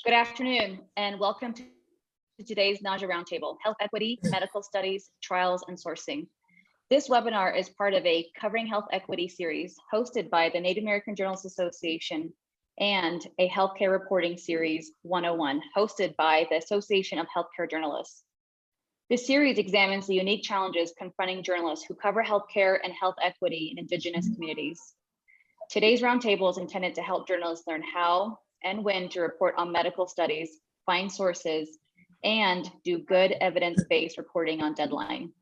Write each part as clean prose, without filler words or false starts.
Good afternoon, and welcome to today's NAJA Roundtable, Health Equity, Medical Studies, Trials, and Sourcing. This webinar is part of a Covering Health Equity series hosted by the Native American Journalists Association and a Healthcare Reporting Series 101 hosted by the Association of Healthcare Journalists. This series examines the unique challenges confronting journalists who cover healthcare and health equity in Indigenous communities. Today's roundtable is intended to help journalists learn how and when to report on medical studies, find sources, and do good evidence-based reporting on deadline.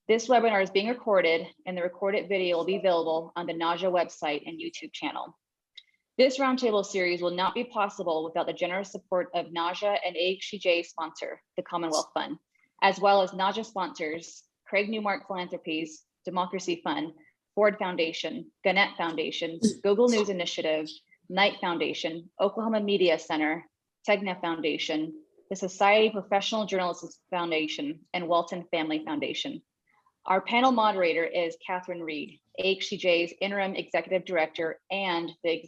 This webinar is being recorded, and the recorded video will be available on the NAJA website and YouTube channel. This roundtable series will not be possible without the generous support of NAJA and AHCJ sponsor, the Commonwealth Fund, as well as NAJA sponsors, Craig Newmark Philanthropies, Democracy Fund, Ford Foundation, Gannett Foundation, Google News Initiative, Knight Foundation, Oklahoma Media Center, Tegna Foundation, the Society of Professional Journalists Foundation, and Walton Family Foundation. Our panel moderator is Catherine Reed, AHCJ's Interim Executive Director and the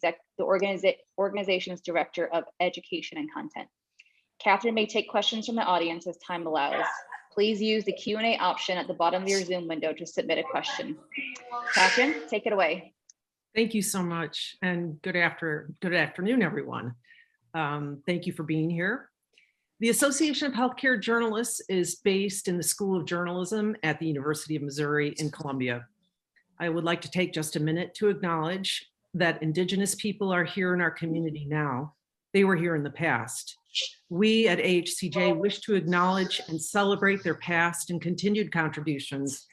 organization's Director of Education and Content. Catherine may take questions from the audience as time allows. Please use the Q&A option at the bottom of your Zoom window to submit a question. Catherine, take it away. Thank you so much, and good afternoon, everyone. Thank you for being here. The Association of Healthcare Journalists is based in the School of Journalism at the University of Missouri in Columbia. I would like to take just a minute to acknowledge that Indigenous people are here in our community now. They were here in the past. We at AHCJ wish to acknowledge and celebrate their past and continued contributions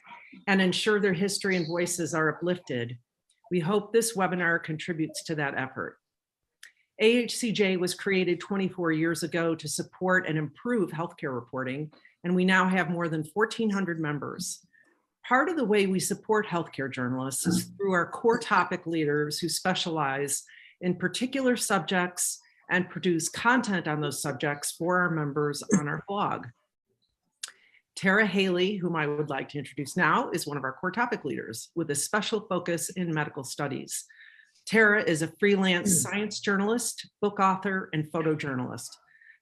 and ensure their history and voices are uplifted. We hope this webinar contributes to that effort. AHCJ was created 24 years ago to support and improve healthcare reporting, and we now have more than 1,400 members. Part of the way we support healthcare journalists is through our core topic leaders who specialize in particular subjects and produce content on those subjects for our members on our blog. Haelle, whom I would like to introduce now, is one of our core topic leaders with a special focus in medical studies. Tara is a freelance science journalist, book author, and photojournalist.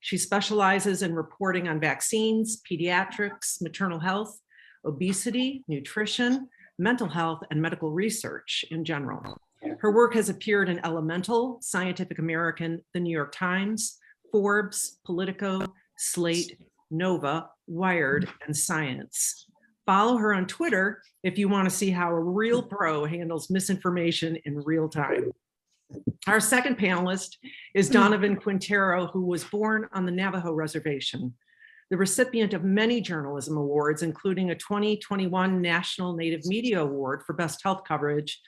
She specializes in reporting on vaccines, pediatrics, maternal health, obesity, nutrition, mental health, and medical research in general. Her work has appeared in Elemental, Scientific American, The New York Times, Forbes, Politico, Slate, Nova, Wired, and Science. Follow her on Twitter if you want to see how a real pro handles misinformation in real time. Our second panelist is Donovan Quintero, who was born on the Navajo reservation, the recipient of many journalism awards, including a 2021 National Native Media Award for Best Health Coverage.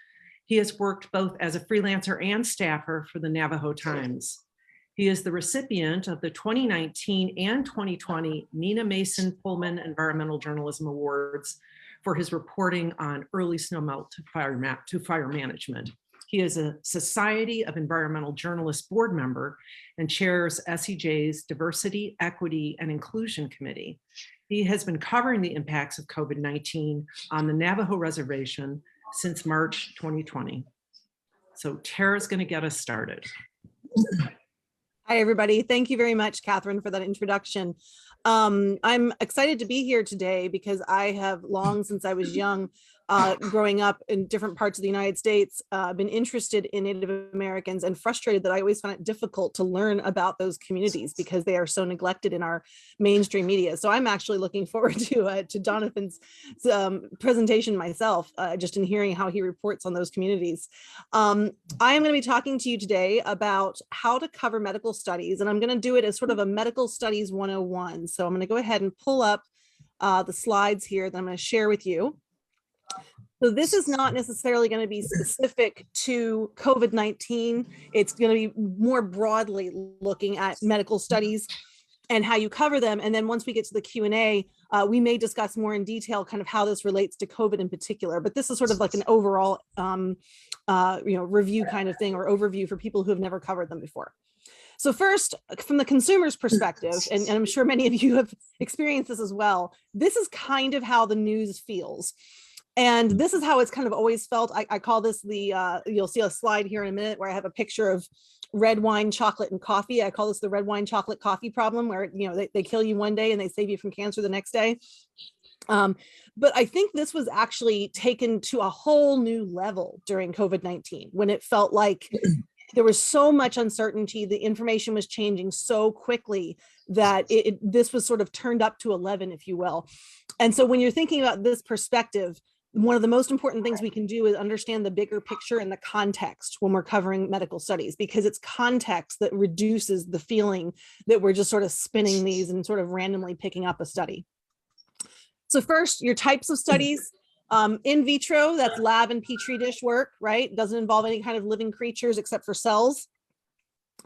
He has worked both as a freelancer and staffer for the Navajo Times. He is the recipient of the 2019 and 2020 Nina Mason Pullman Environmental Journalism Awards for his reporting on early snowmelt to fire management. He is a Society of Environmental Journalists board member and chairs SEJ's Diversity, Equity, and Inclusion Committee. He has been covering the impacts of COVID-19 on the Navajo Reservation since March 2020. So Tara's going to get us started. Hi, everybody. Thank you very much, Catherine, for that introduction. I'm excited to be here today because I have long since I was young, growing up in different parts of the United States, been interested in Native Americans and frustrated that I always find it difficult to learn about those communities because they are so neglected in our mainstream media. So I'm actually looking forward to Donovan's presentation myself, just in hearing how he reports on those communities. I am going to be talking to you today about how to cover medical studies, and I'm going to do it as sort of a medical studies 101. So I'm going to go ahead and pull up the slides here that I'm going to share with you. So this is not necessarily going to be specific to COVID-19. It's going to be more broadly looking at medical studies and how you cover them. And then once we get to the Q&A, we may discuss more in detail kind of how this relates to COVID in particular. But this is sort of like an overall review kind of thing, or overview for people who have never covered them before. So first, from the consumer's perspective, and I'm sure many of you have experienced this as well, this is kind of how the news feels. And this is how it's kind of always felt. I call this the, you'll see a slide here in a minute where I have a picture of red wine, chocolate, and coffee. I call this the red wine, chocolate, coffee problem, where, you know, they kill you one day and they save you from cancer the next day. But I think this was actually taken to a whole new level during COVID-19, when it felt like there was so much uncertainty, the information was changing so quickly that this was sort of turned up to 11, if you will. And so when you're thinking about this perspective, one of the most important things we can do is understand the bigger picture and the context when we're covering medical studies, because it's context that reduces the feeling that we're just sort of spinning these and sort of randomly picking up a study. So first, your types of studies. In vitro, that's lab and petri dish work, right? Doesn't involve any kind of living creatures except for cells.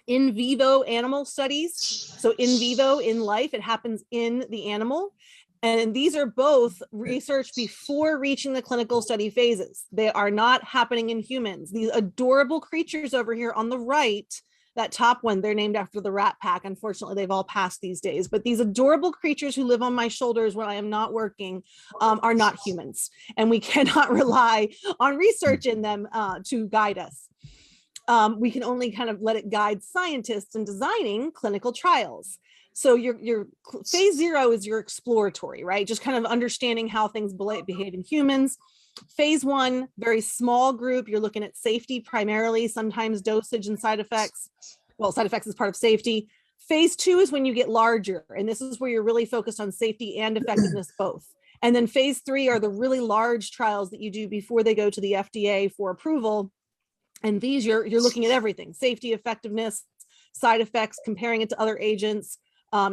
In vivo animal studies. So in vivo, in life, it happens in the animal. And these are both research before reaching the clinical study phases. They are not happening in humans. These adorable creatures over here on the right, that top one, they're named after the rat pack. Unfortunately, they've all passed these days, but these adorable creatures who live on my shoulders when I am not working are not humans. And we cannot rely on research in them to guide us. We can only kind of let it guide scientists in designing clinical trials. So your phase 0 is your exploratory, right? Just kind of understanding how things behave in humans. Phase 1, very small group. You're looking at safety primarily, sometimes dosage and side effects. Well, side effects is part of safety. Phase 2 is when you get larger, and this is where you're really focused on safety and effectiveness both. And then phase 3 are the really large trials that you do before they go to the FDA for approval. And these you're looking at everything: safety, effectiveness, side effects, comparing it to other agents.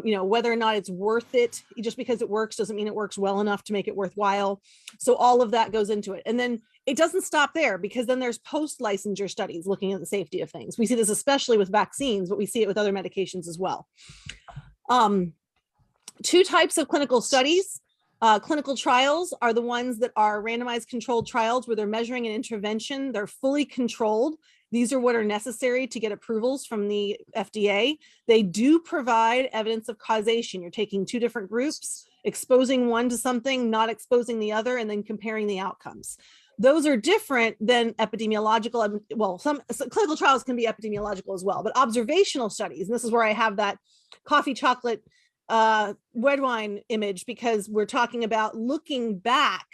You know, whether or not it's worth it. Just because it works doesn't mean it works well enough to make it worthwhile. So all of that goes into it. And then it doesn't stop there, because then there's post-licensure studies looking at the safety of things. We see this especially with vaccines, but we see it with other medications as well. 2 types of clinical studies. Clinical trials are the ones that are randomized controlled trials where they're measuring an intervention. They're fully controlled. These are what are necessary to get approvals from the FDA. They do provide evidence of causation. You're taking 2 different groups, exposing one to something, not exposing the other, and then comparing the outcomes. Those are different than epidemiological. Well, some clinical trials can be epidemiological as well, but observational studies, and this is where I have that coffee, chocolate, red wine image, because we're talking about looking back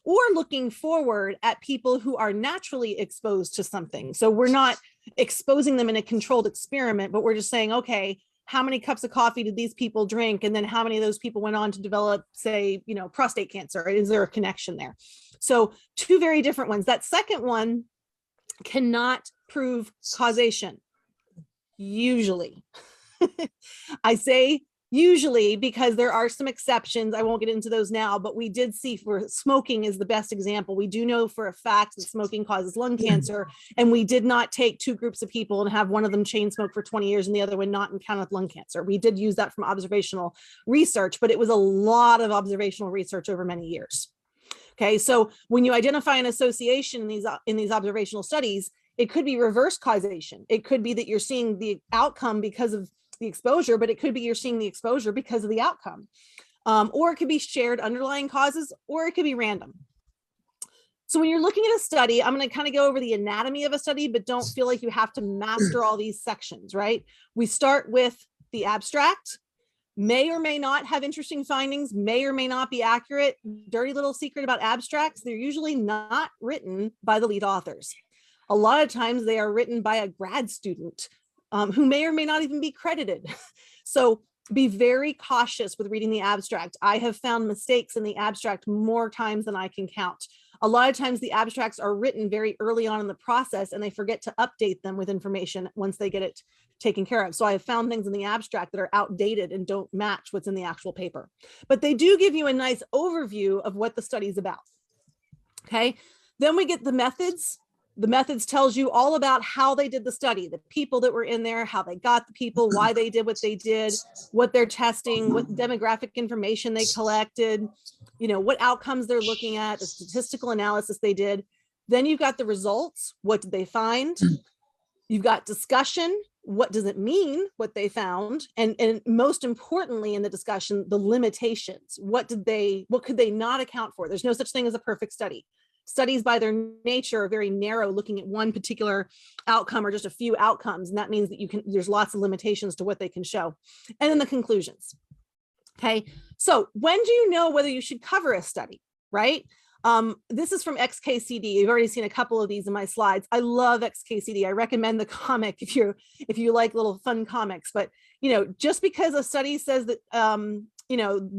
or looking forward at people who are naturally exposed to something. So we're not exposing them in a controlled experiment, but we're just saying, okay, how many cups of coffee did these people drink? And then how many of those people went on to develop, say, you know, prostate cancer? Is there a connection there? So 2 very different ones. That second one cannot prove causation, usually. I say usually because there are some exceptions. I won't get into those now, but we did see, for smoking is the best example. We do know for a fact that smoking causes lung cancer, and we did not take 2 groups of people and have one of them chain smoke for 20 years and the other one not and count with lung cancer. We did use that from observational research, but it was a lot of observational research over many years. Okay, so when you identify an association in these observational studies, it could be reverse causation. It could be that you're seeing the outcome because of the exposure, but it could be you're seeing the exposure because of the outcome. Or it could be shared underlying causes, or it could be random. So when you're looking at a study, I'm going to kind of go over the anatomy of a study, but don't feel like you have to master all these sections, right? We start with the abstract. May or may not have interesting findings, may or may not be accurate. Dirty little secret about abstracts: they're usually not written by the lead authors. A lot of times they are written by a grad student who may or may not even be credited. So be very cautious with reading the abstract. I have found mistakes in the abstract more times than I can count. A lot of times the abstracts are written very early on in the process and they forget to update them with information once they get it taken care of. So I have found things in the abstract that are outdated and don't match what's in the actual paper. But they do give you a nice overview of what the study is about. Okay, then we get the methods. The methods tells you all about how they did the study, the people that were in there, how they got the people, why they did what they did, what they're testing, what demographic information they collected, you know, what outcomes they're looking at, the statistical analysis they did. Then you've got the results. What did they find? You've got discussion. What does it mean, what they found? And most importantly in the discussion, the limitations. What could they not account for? There's no such thing as a perfect study. Studies by their nature are very narrow, looking at one particular outcome or just a few outcomes. And that means that there's lots of limitations to what they can show. And then the conclusions. Okay, so when do you know whether you should cover a study, right? This is from XKCD. You've already seen a couple of these in my slides. I love XKCD. I recommend the comic if you like little fun comics. But just because a study says that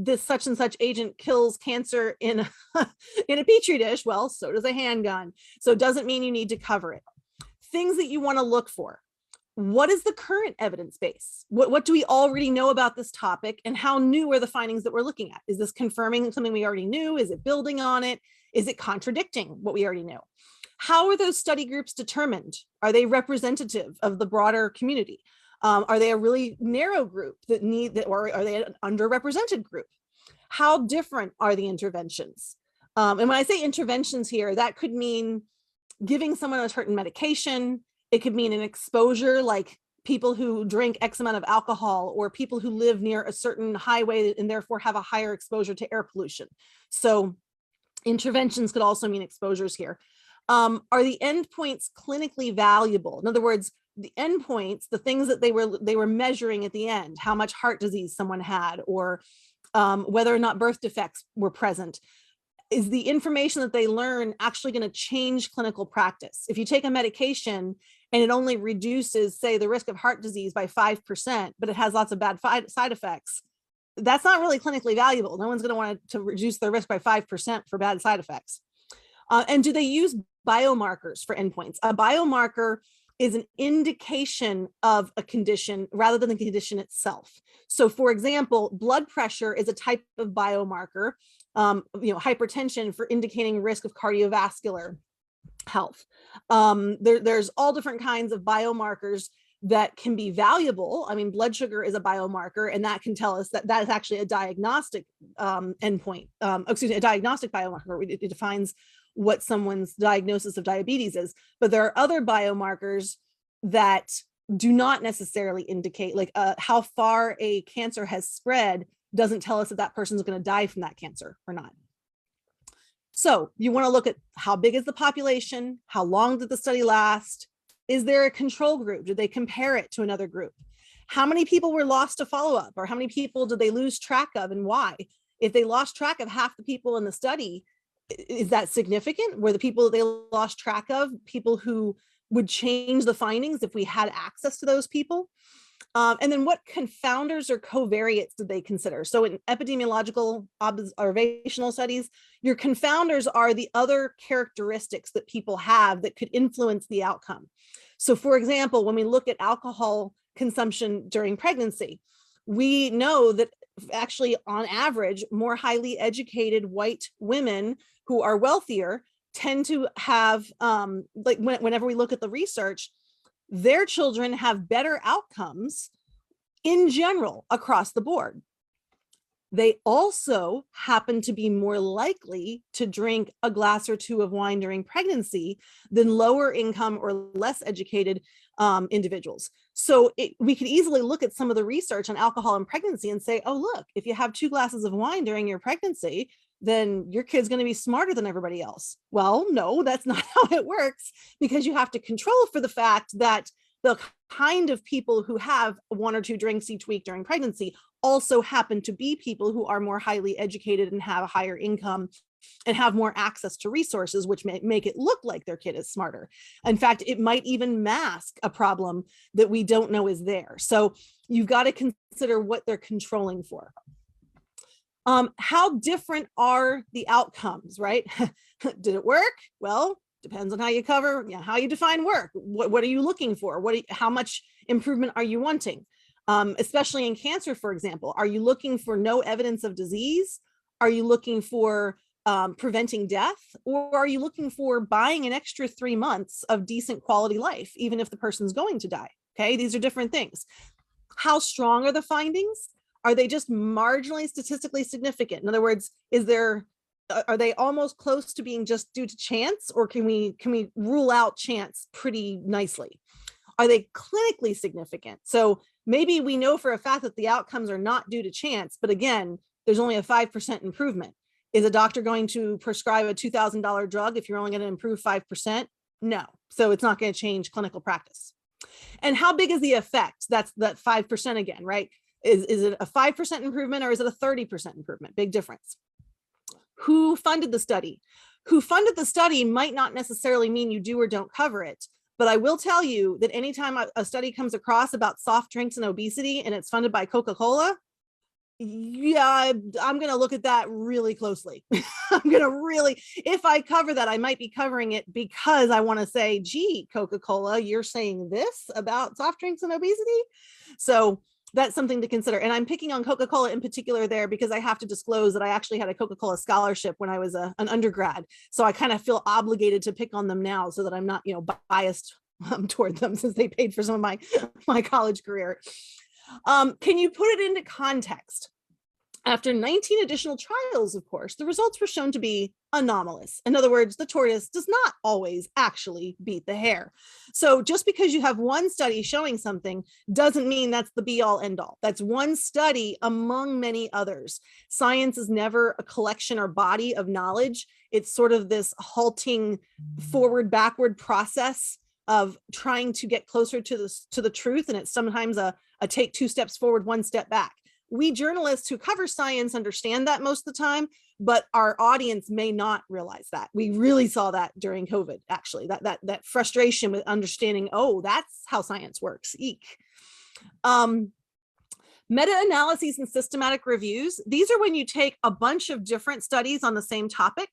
this such and such agent kills cancer in a petri dish, well, so does a handgun. So it doesn't mean you need to cover it. Things that you want to look for. What is the current evidence base? What do we already know about this topic, and how new are the findings that we're looking at? Is this confirming something we already knew? Is it building on it? Is it contradicting what we already know? How are those study groups determined? Are they representative of the broader community? Are they a really narrow group or are they an underrepresented group? How different are the interventions? And when I say interventions here, that could mean giving someone a certain medication. It could mean an exposure, like people who drink X amount of alcohol, or people who live near a certain highway and therefore have a higher exposure to air pollution. So interventions could also mean exposures here. Are the endpoints clinically valuable? In other words, the endpoints, the things that they were measuring at the end, how much heart disease someone had, or whether or not birth defects were present. Is the information that they learn actually going to change clinical practice? If you take a medication and it only reduces, say, the risk of heart disease by 5%, but it has lots of bad side effects, that's not really clinically valuable. No one's going to want to reduce their risk by 5% for bad side effects. And do they use biomarkers for endpoints? A biomarker is an indication of a condition rather than the condition itself. So for example, blood pressure is a type of biomarker, hypertension for indicating risk of cardiovascular health. There's all different kinds of biomarkers that can be valuable. I mean, blood sugar is a biomarker, and that can tell us that is actually a diagnostic endpoint, a diagnostic biomarker. It defines what someone's diagnosis of diabetes is. But there are other biomarkers that do not necessarily indicate, like how far a cancer has spread doesn't tell us that that person's going to die from that cancer or not. So you want to look at how big is the population? How long did the study last? Is there a control group? Did they compare it to another group? How many people were lost to follow-up, or how many people did they lose track of, and why? If they lost track of half the people in the study, is that significant? Were the people that they lost track of people who would change the findings if we had access to those people? And then what confounders or covariates did they consider? So in epidemiological observational studies, your confounders are the other characteristics that people have that could influence the outcome. So for example, when we look at alcohol consumption during pregnancy, we know that actually on average, more highly educated white women who are wealthier tend to have, whenever we look at the research, their children have better outcomes in general across the board. They also happen to be more likely to drink a glass or two of wine during pregnancy than lower income or less educated individuals. So we could easily look at some of the research on alcohol and pregnancy and say, oh, look, if you have 2 glasses of wine during your pregnancy, then your kid's going to be smarter than everybody else. Well, no, that's not how it works, because you have to control for the fact that the kind of people who have 1 or 2 drinks each week during pregnancy also happen to be people who are more highly educated and have a higher income and have more access to resources, which may make it look like their kid is smarter. In fact, it might even mask a problem that we don't know is there. So you've got to consider what they're controlling for. How different are the outcomes, right? Did it work? Well, depends on how you cover, how you define work. What are you looking for? How much improvement are you wanting? Especially in cancer, for example, are you looking for no evidence of disease? Are you looking for preventing death? Or are you looking for buying an extra 3 months of decent quality life, even if the person's going to die? Okay, these are different things. How strong are the findings? Are they just marginally statistically significant? In other words, are they almost close to being just due to chance, or can we rule out chance pretty nicely? Are they clinically significant? So maybe we know for a fact that the outcomes are not due to chance, but again, there's only a 5% improvement. Is a doctor going to prescribe a $2,000 drug if you're only going to improve 5%? No. So it's not going to change clinical practice. And how big is the effect? That's that 5% again, right? Is it a 5% improvement or is it a 30% improvement? Big difference. Who funded the study? Who funded the study might not necessarily mean you do or don't cover it. But I will tell you that anytime a study comes across about soft drinks and obesity and it's funded by Coca-Cola, yeah, I'm going to look at that really closely. I'm going to really, if I cover that, I might be covering it because I want to say, gee, Coca-Cola, you're saying this about soft drinks and obesity. So that's something to consider. And I'm picking on Coca-Cola in particular there because I have to disclose that I actually had a Coca-Cola scholarship when I was an undergrad. So I kind of feel obligated to pick on them now so that I'm not, biased toward them since they paid for some of my college career. Can you put it into context? After 19 additional trials, of course, the results were shown to be anomalous. In other words, the tortoise does not always actually beat the hare. So just because you have one study showing something doesn't mean that's the be all end all. That's one study among many others. Science is never a collection or body of knowledge. It's sort of this halting forward backward process of trying to get closer to the truth. And it's sometimes a take 2 steps forward, 1 step back. We journalists who cover science understand that most of the time, but our audience may not realize that. We really saw that during COVID, actually, that frustration with understanding, oh, that's how science works. Eek. Meta-analyses and systematic reviews. These are when you take a bunch of different studies on the same topic.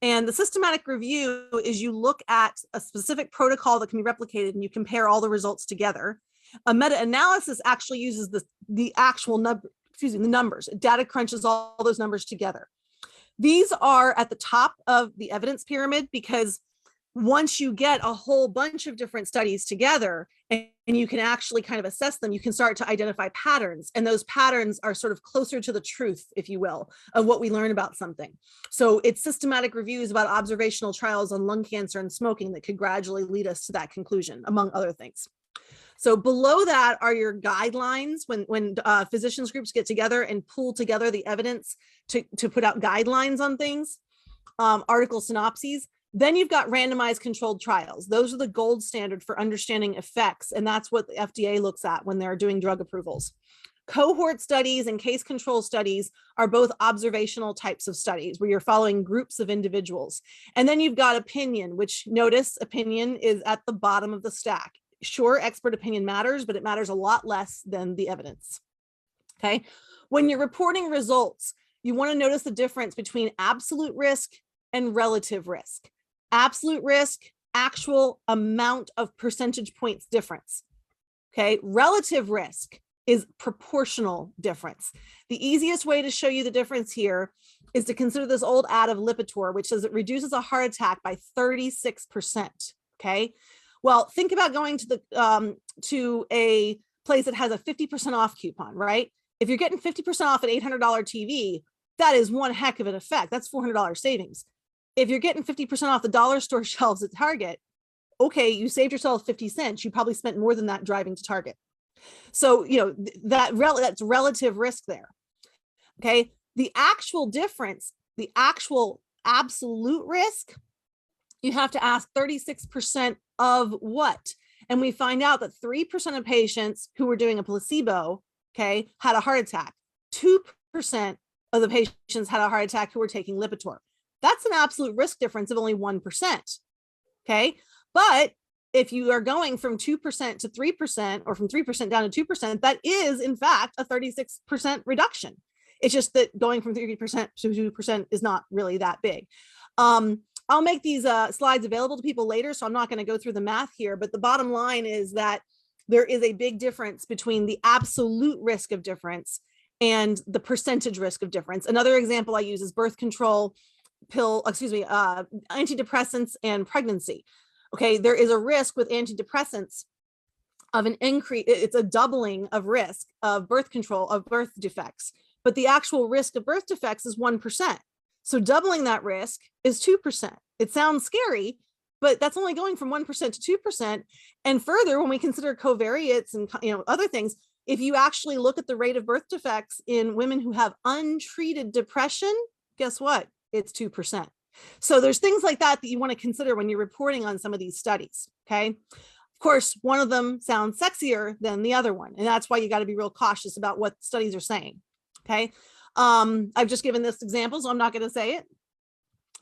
And the systematic review is you look at a specific protocol that can be replicated and you compare all the results together. A meta-analysis actually uses the actual the numbers. Data crunches all those numbers together. These are at the top of the evidence pyramid because once you get a whole bunch of different studies together and you can actually kind of assess them, you can start to identify patterns. And those patterns are sort of closer to the truth, if you will, of what we learn about something. So it's systematic reviews about observational trials on lung cancer and smoking that could gradually lead us to that conclusion, among other things. So below that are your guidelines when physicians groups get together and pull together the evidence to put out guidelines on things, article synopses. Then you've got randomized controlled trials. Those are the gold standard for understanding effects. And that's what the FDA looks at when they're doing drug approvals. Cohort studies and case control studies are both observational types of studies where you're following groups of individuals. And then you've got opinion, which notice opinion is at the bottom of the stack. Sure, expert opinion matters, but it matters a lot less than the evidence. Okay. When you're reporting results, you want to notice the difference between absolute risk and relative risk. Absolute risk, actual amount of percentage points difference. Okay. Relative risk is proportional difference. The easiest way to show you the difference here is to consider this old ad of Lipitor, which says it reduces a heart attack by 36%. Okay. Well, think about going to a place that has a 50% off coupon, right? If you're getting 50% off an $800 TV, that is one heck of an effect. That's $400 savings. If you're getting 50% off the dollar store shelves at Target, okay, you saved yourself 50 cents. You probably spent more than that driving to Target. So, that's relative risk there. Okay. The actual difference, the actual absolute risk, you have to ask 36% of what? And we find out that 3% of patients who were doing a placebo, okay, had a heart attack. 2% of the patients had a heart attack who were taking Lipitor. That's an absolute risk difference of only 1%. Okay. But if you are going from 2% to 3% or from 3% down to 2%, that is in fact a 36% reduction. It's just that going from 3% to 2% is not really that big. I'll make these slides available to people later, so I'm not going to go through the math here, but the bottom line is that there is a big difference between the absolute risk of difference and the percentage risk of difference. Another example I use is birth control antidepressants and pregnancy. Okay, there is a risk with antidepressants of an increase, it's a doubling of risk of birth control, of birth defects, but the actual risk of birth defects is 1%. So doubling that risk is 2%. It sounds scary, but that's only going from 1% to 2%. And further, when we consider covariates and other things, if you actually look at the rate of birth defects in women who have untreated depression, guess what? it's 2%. So there's things like that that you want to consider when you're reporting on some of these studies, okay? Of course, one of them sounds sexier than the other one, and that's why you got to be real cautious about what studies are saying, okay? I've just given this example, so I'm not going to say it,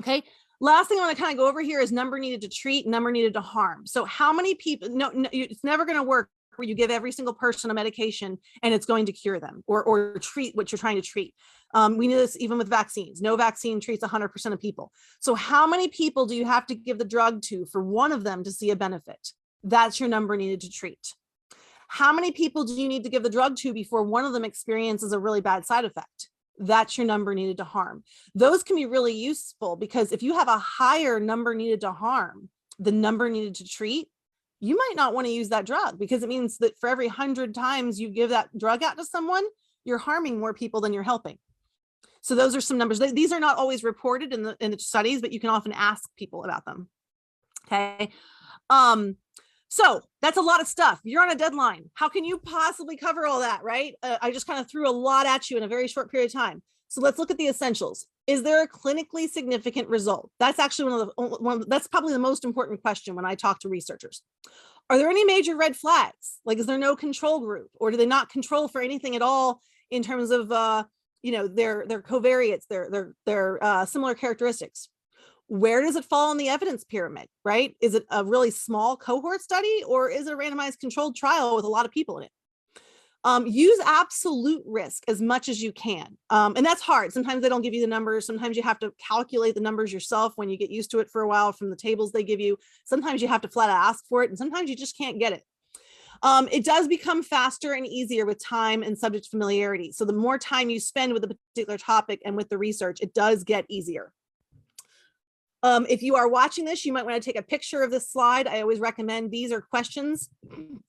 okay? Last thing I want to kind of go over here is number needed to treat, number needed to harm. So how many people, no it's never going to work where you give every single person a medication and it's going to cure them or treat what you're trying to treat. We know this even with vaccines. No vaccine treats 100% of people. So how many people do you have to give the drug to for one of them to see a benefit? That's your number needed to treat. How many people do you need to give the drug to before one of them experiences a really bad side effect? That's your number needed to harm. Those can be really useful because if you have a higher number needed to harm, the number needed to treat, you might not want to use that drug because it means that for every 100 times you give that drug out to someone, you're harming more people than you're helping. So those are some numbers. These are not always reported in the studies, but you can often ask people about them. Okay. So that's a lot of stuff. You're on a deadline. How can you possibly cover all that, right? I just kind of threw a lot at you in a very short period of time. So let's look at the essentials. Is there a clinically significant result? That's actually that's probably the most important question when I talk to researchers. Are there any major red flags? Like, is there no control group, or do they not control for anything at all in terms of, their covariates, their similar characteristics? Where does it fall in the evidence pyramid, right? Is it a really small cohort study, or is it a randomized controlled trial with a lot of people in it? Use absolute risk as much as you can. And that's hard. Sometimes they don't give you the numbers. Sometimes you have to calculate the numbers yourself when you get used to it for a while from the tables they give you. Sometimes you have to flat out ask for it, and sometimes you just can't get it. It does become faster and easier with time and subject familiarity. So the more time you spend with a particular topic and with the research, it does get easier. If you are watching this, you might want to take a picture of this slide. I always recommend these are questions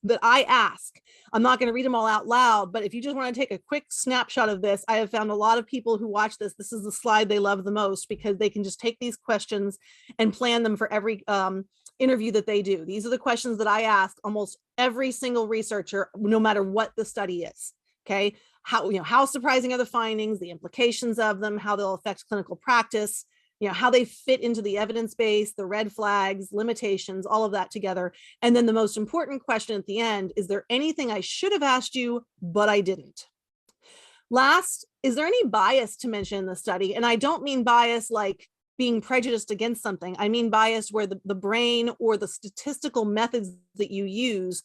that I ask. I'm not going to read them all out loud, but if you just want to take a quick snapshot of this, I have found a lot of people who watch this. This is the slide they love the most because they can just take these questions and plan them for every interview that they do. These are the questions that I ask almost every single researcher, no matter what the study is. Okay. How surprising are the findings, the implications of them, how they'll affect clinical practice, how they fit into the evidence base, the red flags, limitations, all of that together. And then the most important question at the end, is there anything I should have asked you, but I didn't? Last, is there any bias to mention in the study? And I don't mean bias like being prejudiced against something. I mean bias where the brain or the statistical methods that you use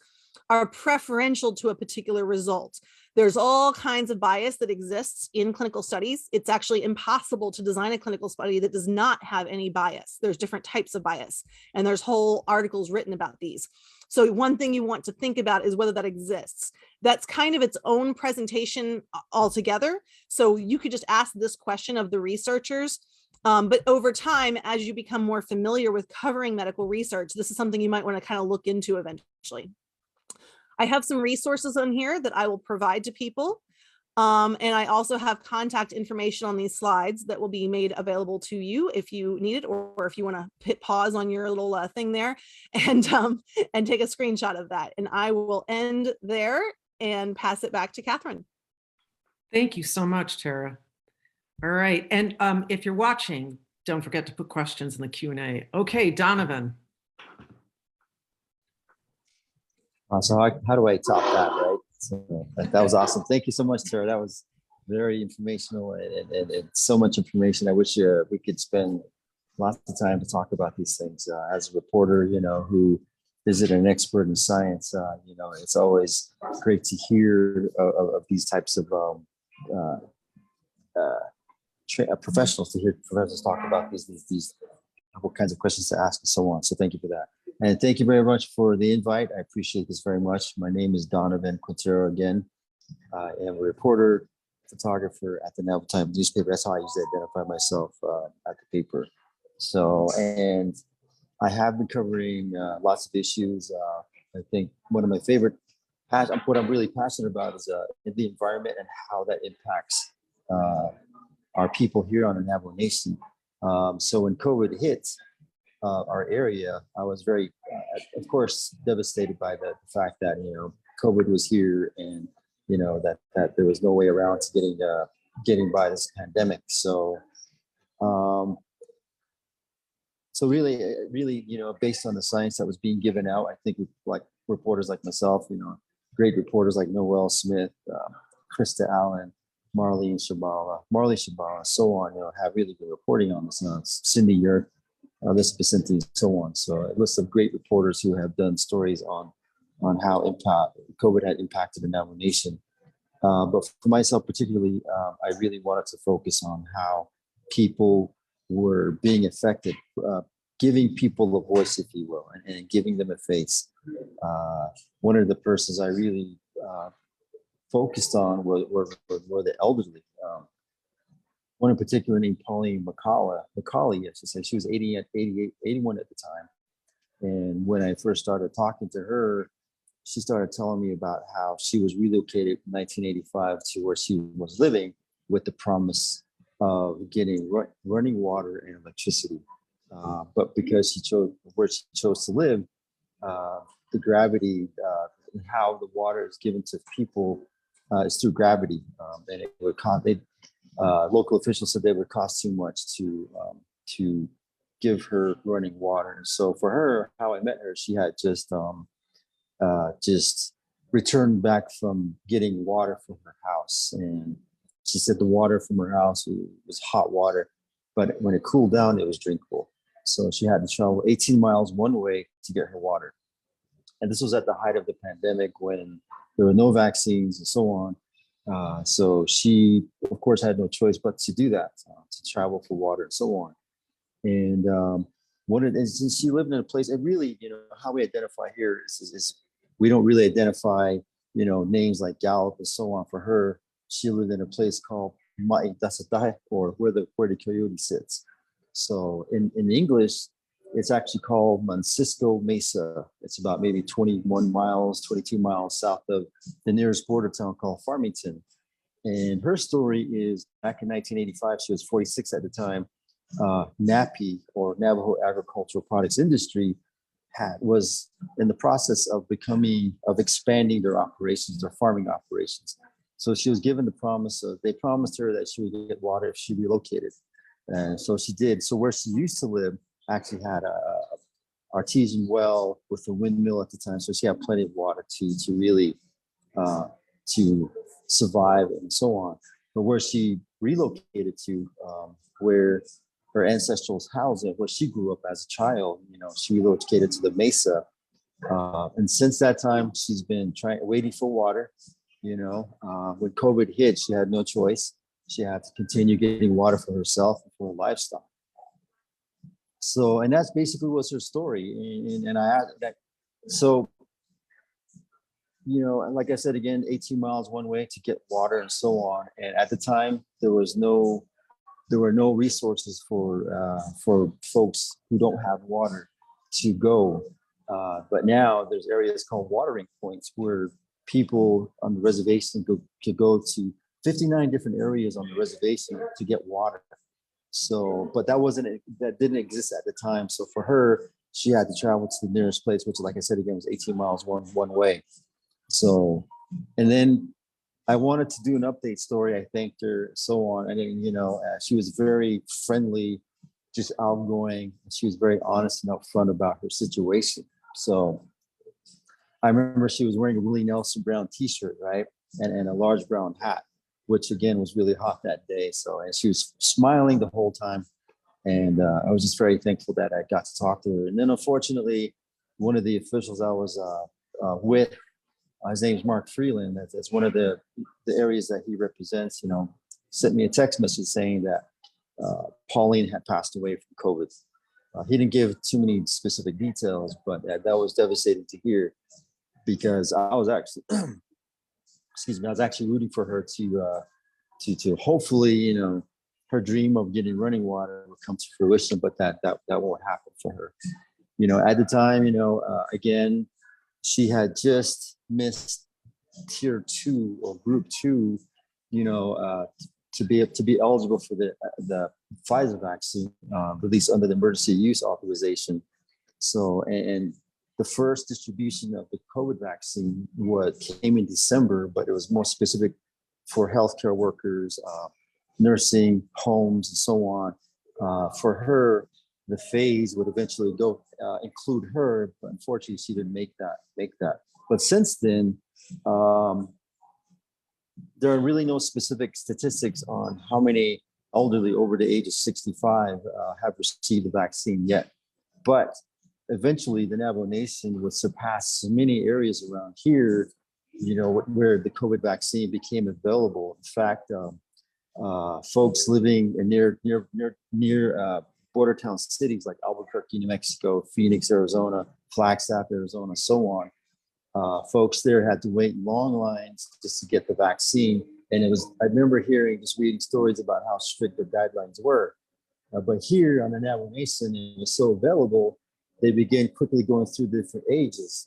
are preferential to a particular result. There's all kinds of bias that exists in clinical studies. It's actually impossible to design a clinical study that does not have any bias. There's different types of bias, and there's whole articles written about these. So one thing you want to think about is whether that exists. That's kind of its own presentation altogether. So you could just ask this question of the researchers. But over time, as you become more familiar with covering medical research, this is something you might want to kind of look into eventually. I have some resources on here that I will provide to people. And I also have contact information on these slides that will be made available to you if you need it, or if you want to hit pause on your little thing there and take a screenshot of that. And I will end there and pass it back to Catherine. Thank you so much, Tara. All right. And if you're watching, don't forget to put questions in the Q&A. Okay, Donovan. So how do I top that, right? So that was awesome. Thank you so much, Tara. That was very informational and so much information. I wish we could spend lots of time to talk about these things. As a reporter, who isn't an expert in science, it's always great to hear of these types of professionals, to hear professionals talk about these what kinds of questions to ask and so on. So thank you for that. And thank you very much for the invite. I appreciate this very much. My name is Donovan Quintero again. I am a reporter, photographer at the Navajo newspaper. That's how I used to identify myself at the paper. So, and I have been covering lots of issues. I think one of my favorite, what I'm really passionate about is the environment and how that impacts our people here on the Navajo Nation. So when COVID hit our area, I was very, of course, devastated by the fact that, COVID was here and, that there was no way around to getting by this pandemic. So Um, so really, based on the science that was being given out, I think like reporters like myself, great reporters like Noel Smith, Krista Allen, Marlene Shabala, so on, have really good reporting on this. Cindy Yerk, Elizabeth Vicente, and so on. So a list of great reporters who have done stories on how COVID had impacted the Navajo Nation. But for myself particularly, I really wanted to focus on how people were being affected, giving people a voice, if you will, and giving them a face. One of the persons I really focused on were the elderly. One in particular named Pauline Mccalla, I should say. She was 81 at the time. And when I first started talking to her, she started telling me about how she was relocated in 1985 to where she was living with the promise of getting running water and electricity. But because she chose to live, the gravity, how the water is given to people is through gravity. And it would local officials said they would cost too much to give her running water. And so for her, how I met her, she had just returned back from getting water from her house. And she said the water from her house was hot water, but when it cooled down, it was drinkable. So she had to travel 18 miles one way to get her water. And this was at the height of the pandemic when there were no vaccines and so on. So she, of course, had no choice but to do that, to travel for water and so on. And since she lived in a place, and really, how we identify here is we don't really identify, names like Gallup and so on. For her, she lived in a place called Maitasatay, or where the coyote sits. So in English, it's actually called Mancisco Mesa. It's about maybe 22 miles south of the nearest border town called Farmington. And her story is back in 1985, she was 46 at the time. NAPI, or Navajo Agricultural Products Industry, was in the process of expanding their operations, their farming operations. So she was given they promised her that she would get water if she relocated. And so she did. So where she used to live actually had a artesian well with a windmill at the time. So she had plenty of water to really to survive and so on. But where she relocated to, where her ancestral housing, where she grew up as a child, she relocated to the Mesa. And since that time, she's been waiting for water. When COVID hit, she had no choice. She had to continue getting water for herself and for her livestock. So, and that's basically was her story. And I added that. So, like I said, again, 18 miles one way to get water and so on. And at the time, there were no resources for folks who don't have water to go. But now there's areas called watering points where people on the reservation could go to 59 different areas on the reservation to get water. So, but that didn't exist at the time. So for her, she had to travel to the nearest place, which, like I said, again, was 18 miles one way. So, and then I wanted to do an update story. I thanked her, so on. And then, she was very friendly, just outgoing. She was very honest and upfront about her situation. So I remember she was wearing a Willie Nelson brown t-shirt, right? And a large brown hat, which again was really hot that day. So, and she was smiling the whole time. And I was just very thankful that I got to talk to her. And then unfortunately, one of the officials I was with, his name is Mark Freeland. That's one of the areas that he represents, sent me a text message saying that Pauline had passed away from COVID. He didn't give too many specific details, but that was devastating to hear, because I was actually, I was actually rooting for her to hopefully, her dream of getting running water would come to fruition, but that won't happen for her. At the time, again, she had just missed tier 2 or group 2, to be eligible for the Pfizer vaccine, released under the emergency use authorization. So, and the first distribution of the COVID vaccine came in December, but it was more specific for healthcare workers, nursing homes, and so on. For her, the phase would eventually go include her, but unfortunately, she didn't make that. But since then, there are really no specific statistics on how many elderly over the age of 65 have received the vaccine yet. But eventually, the Navajo Nation would surpass many areas around here, where the COVID vaccine became available. In fact, folks living in near border town cities like Albuquerque, New Mexico, Phoenix, Arizona, Flagstaff, Arizona, so on. Folks there had to wait in long lines just to get the vaccine. And I remember just reading stories about how strict the guidelines were. But here on the Navajo Nation, it was so available, they began quickly going through different ages,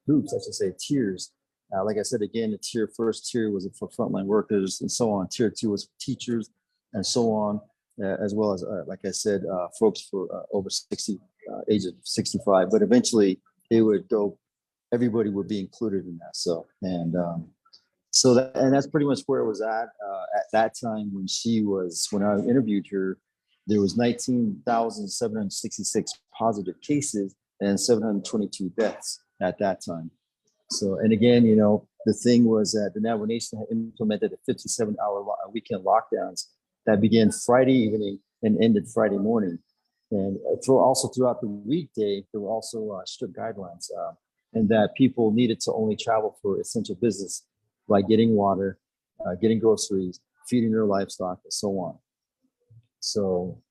groups, I should say, tiers. Like I said, again, the first tier was for frontline workers and so on. Tier 2 was for teachers and so on, as well as, like I said, folks for over 60, age of 65. But eventually, they would go. Everybody would be included in that. And that's pretty much where it was at that time when I interviewed her. There was 19,766 positive cases and 722 deaths at that time. So, and again, the thing was that the Navajo Nation had implemented a 57-hour weekend lockdowns that began Friday evening and ended Friday morning. And also throughout the weekday, there were also strict guidelines, and that people needed to only travel for essential business, like getting water, getting groceries, feeding their livestock, and so on. So,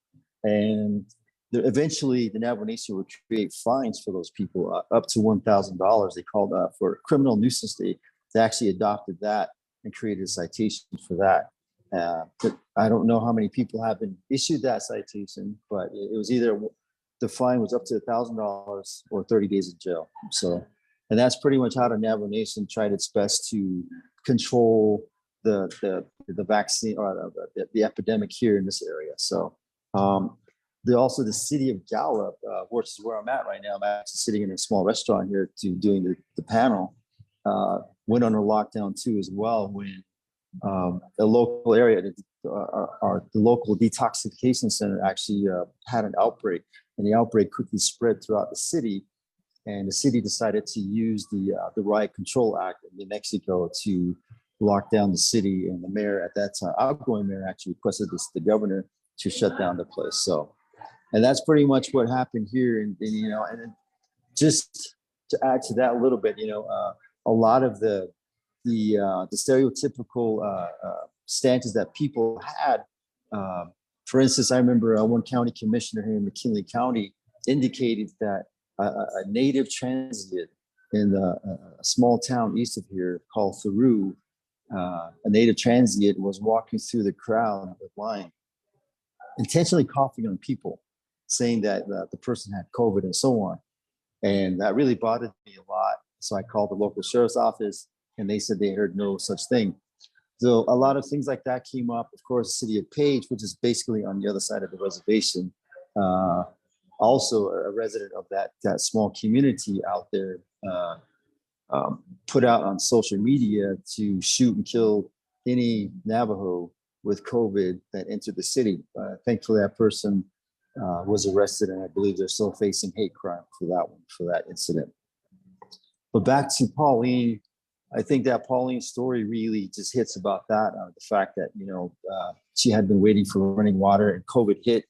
and eventually the Navajo Nation would create fines for those people up to $1,000. They called for criminal nuisance. They actually adopted that and created a citation for that. But I don't know how many people have been issued that citation, but it was either the fine was up to $1,000 or 30 days in jail. So, and that's pretty much how the Navajo Nation tried its best to control the vaccine or the epidemic here in this area. So, the city of Gallup, which is where I'm at right now. I'm actually sitting in a small restaurant here doing the panel. Went under lockdown too as well when the local area, the local detoxification center actually had an outbreak, and the outbreak quickly spread throughout the city. And the city decided to use the Riot Control Act in New Mexico to lock down the city. And the mayor at that time, outgoing mayor, actually requested the governor to shut down the place. So, and that's pretty much what happened here. And then just to add to that a little bit, a lot of the stereotypical stances that people had. For instance, I remember one county commissioner here in McKinley County indicated that a native transient in a small town east of here called Theroux, a native transient was walking through the crowd with line, intentionally coughing on people, saying that the person had COVID and so on. And that really bothered me a lot. So I called the local sheriff's office, and they said they heard no such thing. So a lot of things like that came up. Of course, the city of Page, which is basically on the other side of the reservation, also a resident of that small community out there, put out on social media to shoot and kill any Navajo with COVID that entered the city. Thankfully, that person was arrested, and I believe they're still facing hate crime for that incident. But back to Pauline, I think that Pauline's story really just hits about that, the fact that, she had been waiting for running water and COVID hit.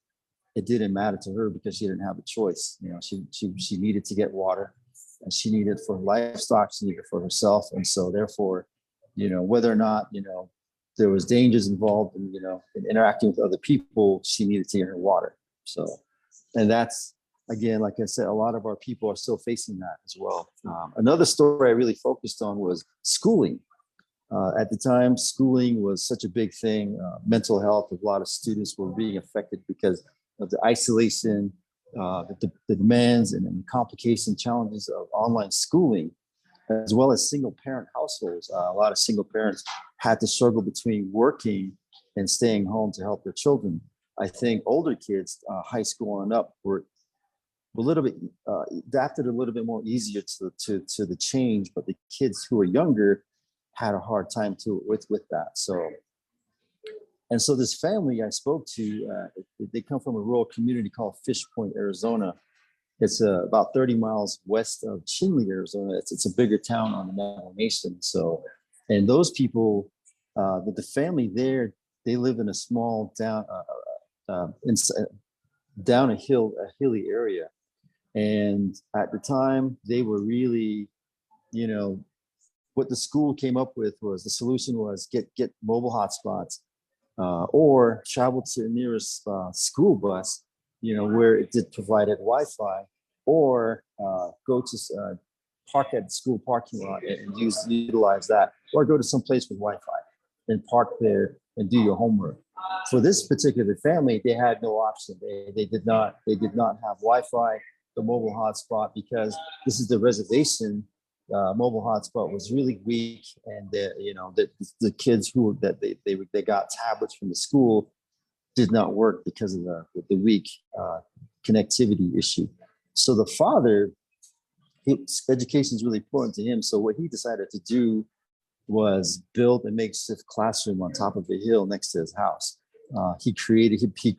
It didn't matter to her because she didn't have a choice. She needed to get water, and she needed it for livestock, she needed it for herself. And so therefore, whether or not, there was dangers involved in, in interacting with other people, she needed to get her water. So, and that's, again, like I said, a lot of our people are still facing that as well. Another story I really focused on was schooling. At the time, schooling was such a big thing. Mental health, a lot of students were being affected because of the isolation, the demands and complication challenges of online schooling, as well as single parent households. A lot of single parents had to struggle between working and staying home to help their children. I think older kids, high school and up, were a little bit adapted a little bit more easier to the change, but the kids who were younger had a hard time with that. So, And so this family I spoke to, they come from a rural community called Fish Point, Arizona. It's about 30 miles west of Chinle, Arizona. It's a bigger town on the Navajo Nation. So, and those people, the family there, they live in a small down a hilly area. And at the time, they were really, what the school came up with was the solution was get mobile hotspots, or travel to the nearest school bus, where it did provided Wi-Fi, or go to park at the school parking lot and utilize that, or go to some place with Wi-Fi and park there and do your homework. For this particular family, they had no option. They did not have Wi-Fi, the mobile hotspot, because this is the reservation. Mobile hotspot was really weak, and the kids who they got tablets from the school did not work because of the weak connectivity issue. So the father, education is really important to him. So what he decided to do was build a makeshift classroom on top of a hill next to his house. He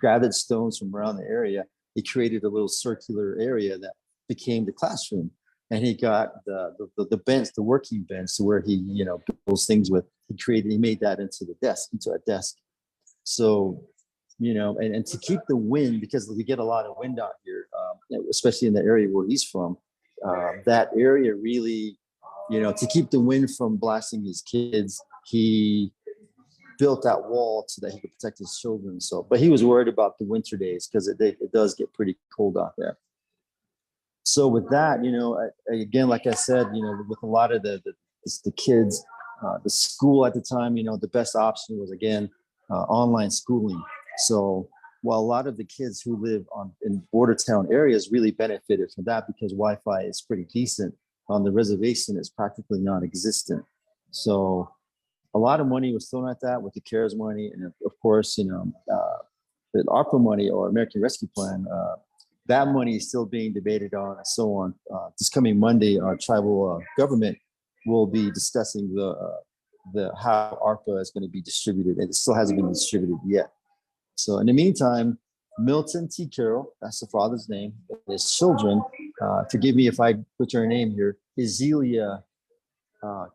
gathered stones from around the area. He created a little circular area that became the classroom. And he got the bench, the working bench, to where he, builds things with. He made that into a desk. So, and to keep the wind, because we get a lot of wind out here, especially in the area where he's from, that area really, to keep the wind from blasting his kids, he built that wall so that he could protect his children. So, but he was worried about the winter days because it does get pretty cold out there. So with that, again, like I said, with a lot of the kids, the school at the time, the best option was, again, online schooling. So while a lot of the kids who live in border town areas really benefited from that, because Wi-Fi is pretty decent, on the reservation it's practically non-existent. So a lot of money was thrown at that with the CARES money, and of course, the ARPA money, or American Rescue Plan. That money is still being debated on, and so on. This coming Monday, our tribal government will be discussing how ARPA is going to be distributed, and it still hasn't been distributed yet. So in the meantime, Milton T. Carroll, that's the father's name, his children, forgive me if I butcher her name here, Ezelia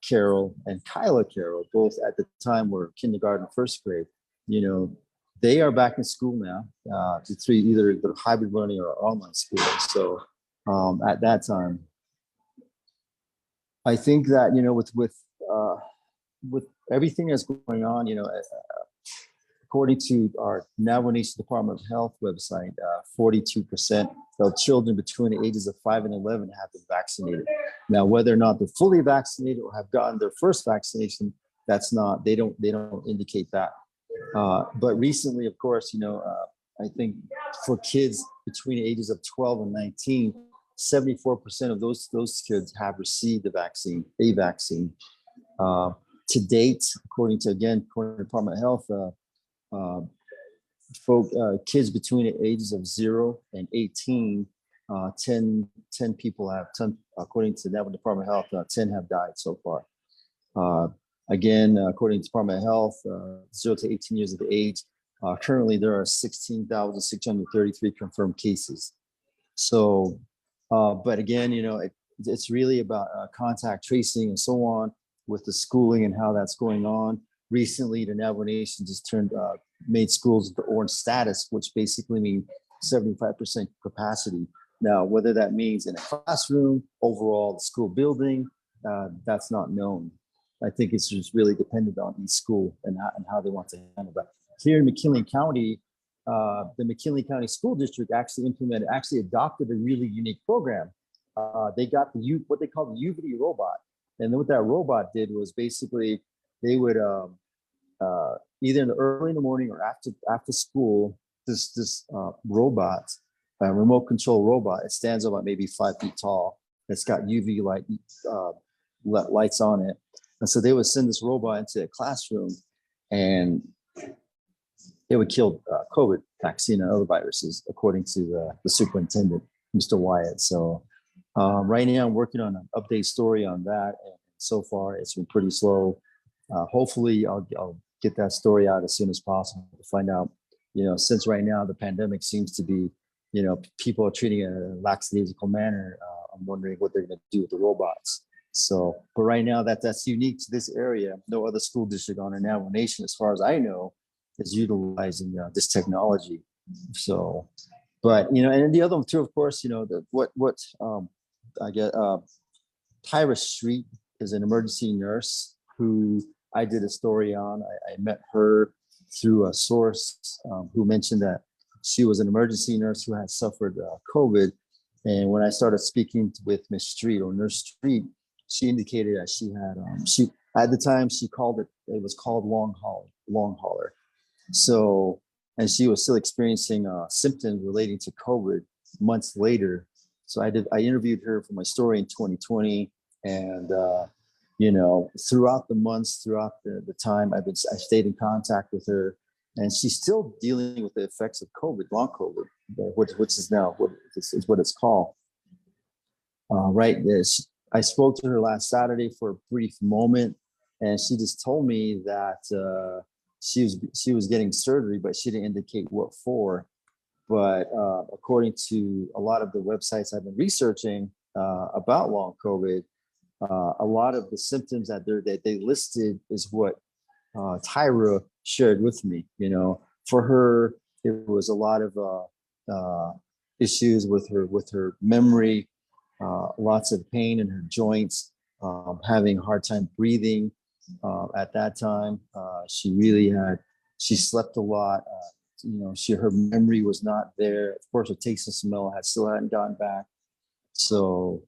Carroll and Kyla Carroll, both at the time were kindergarten, first grade. They are back in school now, either the hybrid learning or online school. So at that time, I think that, with everything that's going on, according to our Navajo Nation Department of Health website, 42% of children between the ages of 5 and 11 have been vaccinated. Now, whether or not they're fully vaccinated or have gotten their first vaccination, they don't indicate that. But recently, of course, I think for kids between the ages of 12 and 19, 74% of those kids have received a vaccine. To date, according to the Department of Health, kids between the ages of 0 and 18, 10 people according to the Navajo Department of Health, 10 have died so far. Again, according to the Department of Health, 0 to 18 years of age, currently there are 16,633 confirmed cases. So, but again, it's really about contact tracing and so on, with the schooling and how that's going on. Recently, the Navajo Nation just made schools the orange status, which basically means 75% capacity. Now, whether that means in a classroom, overall the school building, that's not known. I think it's just really dependent on each school and how they want to handle that. Here in McKinley County, the McKinley County School District actually adopted a really unique program. They got what they call the Uvd Robot. And what that robot did was basically they would either early in the morning or after school, this robot, remote control robot, it stands about maybe 5 feet tall. It's got UV lights on it. And so they would send this robot into a classroom, and it would kill COVID vaccine and other viruses, according to the superintendent, Mr. Wyatt. So right now I'm working on an update story on that. And so far it's been pretty slow. Hopefully I'll get that story out as soon as possible to find out, since right now the pandemic seems to be, people are treating it in a lackadaisical manner. I'm wondering what they're going to do with the robots. So, but right now that's unique to this area. No other school district on the Navajo Nation, as far as I know, is utilizing this technology. So, but and the other one too, of course, I get Tyra Street is an emergency nurse who I did a story on. I met her through a source who mentioned that she was an emergency nurse who had suffered COVID. And when I started speaking with Miss Street or Nurse Street, she indicated that she had, at the time she called it was called long hauler. So, and she was still experiencing symptoms relating to COVID months later. So I interviewed her for my story in 2020. And, throughout the months, throughout the time, I stayed in contact with her, and she's still dealing with the effects of COVID, long COVID, which is now what it's called. Right. I spoke to her last Saturday for a brief moment, and she just told me that she was getting surgery, but she didn't indicate what for. But according to a lot of the websites I've been researching about long COVID, a lot of the symptoms that they listed is what Tyra shared with me. For her, it was a lot of issues with her memory, lots of pain in her joints, having a hard time breathing. At that time, she slept a lot. Her memory was not there. Of course, her taste and smell still hadn't gone back. So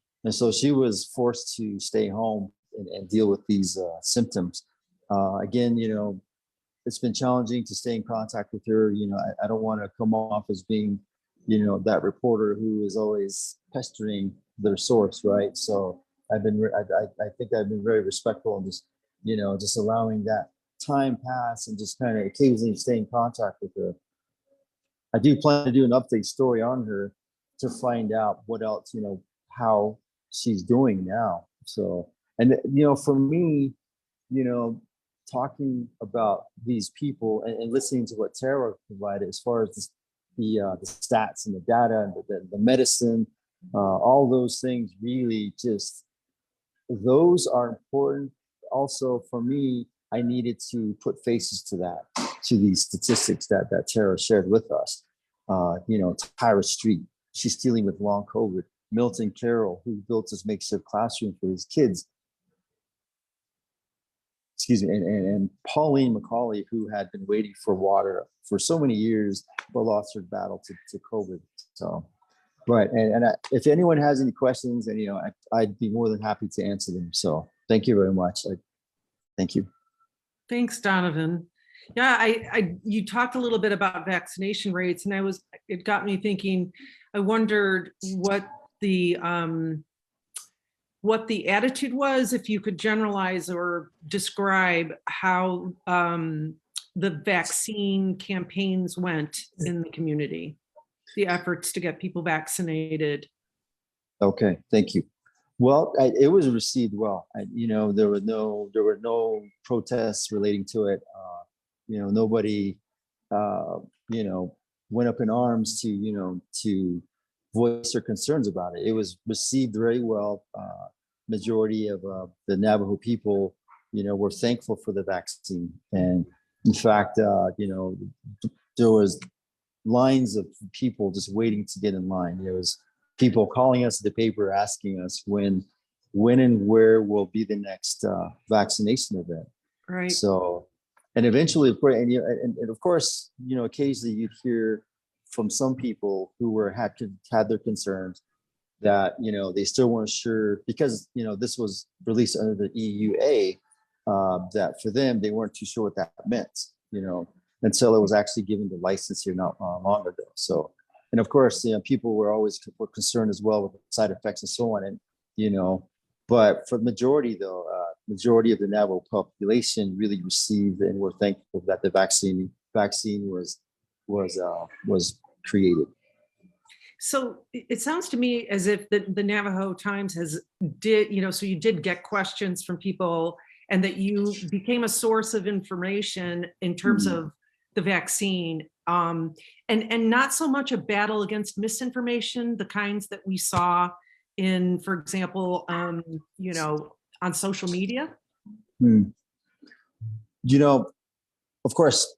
she was forced to stay home and deal with these symptoms. Again, it's been challenging to stay in contact with her. I don't want to come off as being, that reporter who is always pestering their source, right? So I think I've been very respectful and just allowing that time pass and just kind of occasionally stay in contact with her. I do plan to do an update story on her to find out what else, how she's doing now. So, and for me, talking about these people and listening to what Tara provided as far as the stats and the data and the medicine, all those things really those are important. Also for me, I needed to put faces to these statistics that Tara shared with us. Tyra Street, she's dealing with long COVID. Milton Carroll, who built this makeshift classroom for his kids. Excuse me, and Pauline Mccalla, who had been waiting for water for so many years, but lost her battle to COVID. So, right, and if anyone has any questions, and I'd be more than happy to answer them. So, thank you very much. Thank you. Thanks, Donovan. Yeah, you talked a little bit about vaccination rates, and it got me thinking. I wondered what the attitude was, if you could generalize or describe how the vaccine campaigns went in the community, the efforts to get people vaccinated. Okay, thank you. Well, it was received well. There were no protests relating to it. Nobody, went up in arms to voice their concerns about it. It was received very well. Majority of the Navajo people, were thankful for the vaccine. And in fact, there was lines of people just waiting to get in line. There was people calling us at the paper asking us when and where will be the next vaccination event. Right. So, and eventually, and of course, occasionally you'd hear from some people who had their concerns that they still weren't sure because this was released under the EUA, that for them they weren't too sure what that meant until it was actually given the license here not long ago. So, and of course people were concerned as well with the side effects and so on, and but for the majority though, majority of the Navajo population really received and were thankful that the vaccine was created. So it sounds to me as if the Navajo Times so you did get questions from people and that you became a source of information in terms of the vaccine, and not so much a battle against misinformation, the kinds that we saw in, for example, you know, on social media? You know, of course,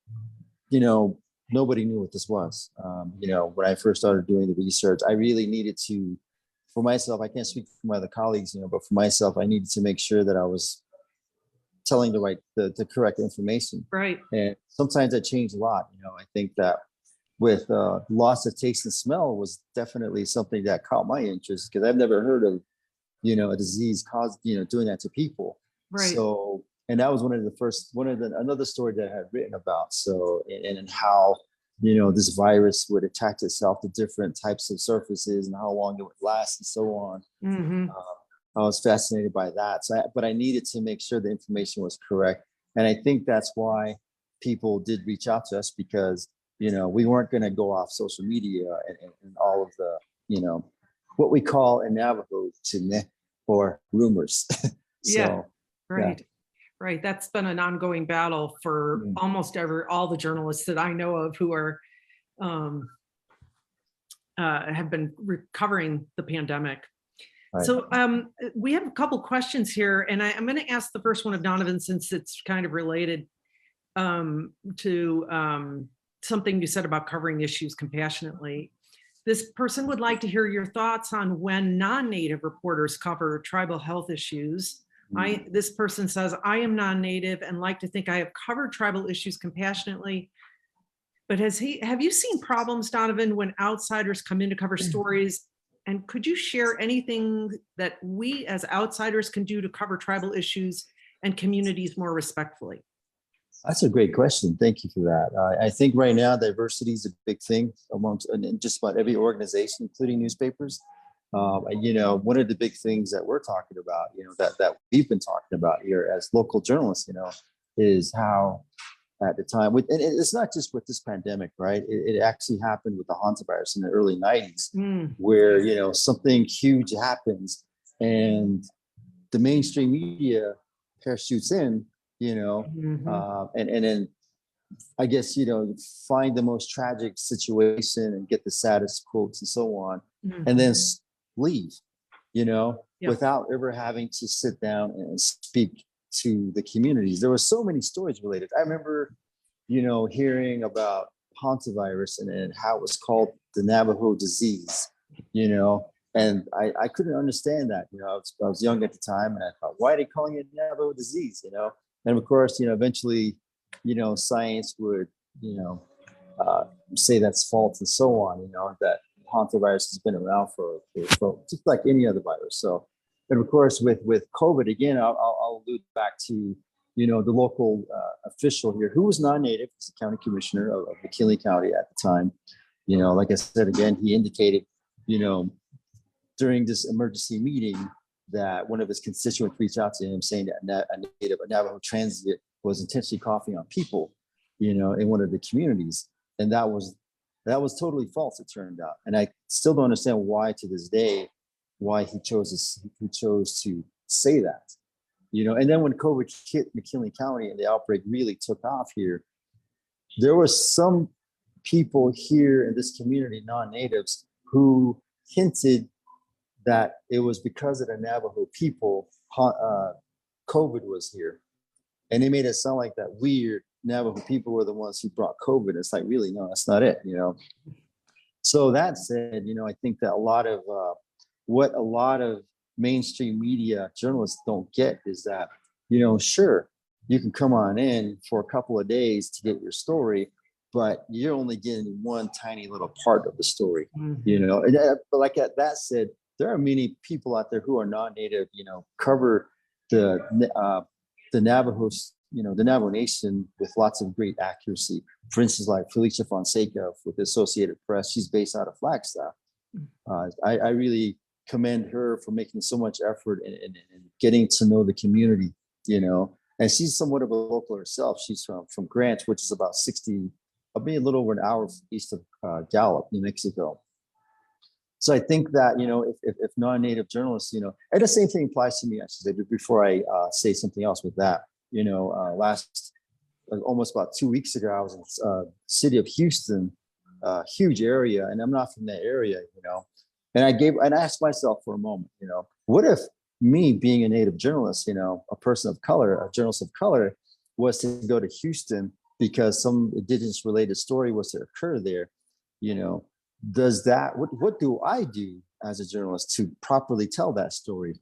you know, nobody knew what this was. You know, when I first started doing the research, I really needed to, for myself, I can't speak for my other colleagues, you know, but for myself, I needed to make sure that I was telling the correct information. Right. And sometimes that changed a lot. You know, I think that with loss of taste and smell was definitely something that caught my interest, because I've never heard of, you know, a disease caused, you know, doing that to people. Right. So, and that was another story that I had written about. So, and how, you know, this virus would attach itself to different types of surfaces and how long it would last and so on. I was fascinated by that. So, but I needed to make sure the information was correct. And I think that's why people did reach out to us, because, you know, we weren't going to go off social media and all of the, you know, what we call in Navajo or rumors. Yeah. Right. Yeah. Right. That's been an ongoing battle for almost all the journalists that I know of who are have been recovering the pandemic. Right. So we have a couple questions here, and I'm going to ask the first one of Donovan, since it's kind of related to something you said about covering issues compassionately. This person would like to hear your thoughts on when non-Native reporters cover tribal health issues. This person says, I am non-Native and like to think I have covered tribal issues compassionately. But have you seen problems, Donovan, when outsiders come in to cover stories? And could you share anything that we as outsiders can do to cover tribal issues and communities more respectfully? That's a great question. Thank you for that. I think right now diversity is a big thing amongst in just about every organization, including newspapers. You know, one of the big things that we're talking about, you know, that we've been talking about here as local journalists, you know, is how at the time, and it's not just with this pandemic, right? It actually happened with the hantavirus in the early 90s, where, you know, something huge happens and the mainstream media parachutes in, you know, and then I guess, you know, find the most tragic situation and get the saddest quotes and so on, and then leave, you know, without ever having to sit down and speak to the communities. There were so many stories related. I remember, you know, hearing about hantavirus and how it was called the Navajo disease, you know, and I couldn't understand that. You know, I was young at the time, and I thought, why are they calling it Navajo disease? You know, and of course, you know, eventually, you know, science would, you know, say that's false and so on. You know, that hantavirus has been around for just like any other virus. So, and of course, with COVID, again, I'll allude back to, you know, the local official here who was non-Native, he's the county commissioner of McKinley County at the time. You know, like I said, again, he indicated, you know, during this emergency meeting that one of his constituents reached out to him saying that a Navajo transient was intentionally coughing on people, you know, in one of the communities. And that was totally false, it turned out. And I still don't understand why to this day, why he chose to say that, you know. And then when COVID hit McKinley County and the outbreak really took off here, there were some people here in this community, non-natives, who hinted that it was because of the Navajo people, COVID was here. And they made it sound like that weird Navajo people were the ones who brought COVID. It's like, really, no, that's not it, you know. So that said, you know, I think that what a lot of mainstream media journalists don't get is that, you know, sure, you can come on in for a couple of days to get your story, but you're only getting one tiny little part of the story, you know. But like that said, there are many people out there who are non-Native, you know, cover the Navajos, you know, the Navajo Nation with lots of great accuracy. For instance, like Felicia Fonseca with the Associated Press, she's based out of Flagstaff. I really commend her for making so much effort and getting to know the community, you know. And she's somewhat of a local herself. She's from Grant, which is about a little over an hour east of Gallup, New Mexico. So I think that, if non-native journalists, and the same thing applies to me, actually, before I say something else with that, last, almost about 2 weeks ago, I was in the city of Houston, huge area, and I'm not from that area, and I asked myself for a moment, what if me being a native journalist, a person of color, a journalist of color, was to go to Houston because some indigenous related story was to occur there, what do I do as a journalist to properly tell that story,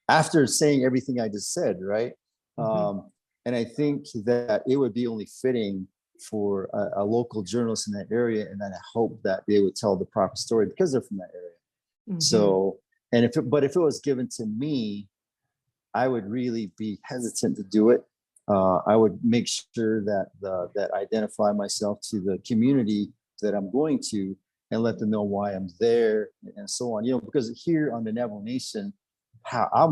after saying everything I just said, right? And I think that it would be only fitting for a local journalist in that area, and then I hope that they would tell the proper story because they're from that area. So, and if it was given to me, I would really be hesitant to do it. I would make sure that I identify myself to the community that I'm going to, and let them know why I'm there, and so on. Because here on the Navajo Nation, how I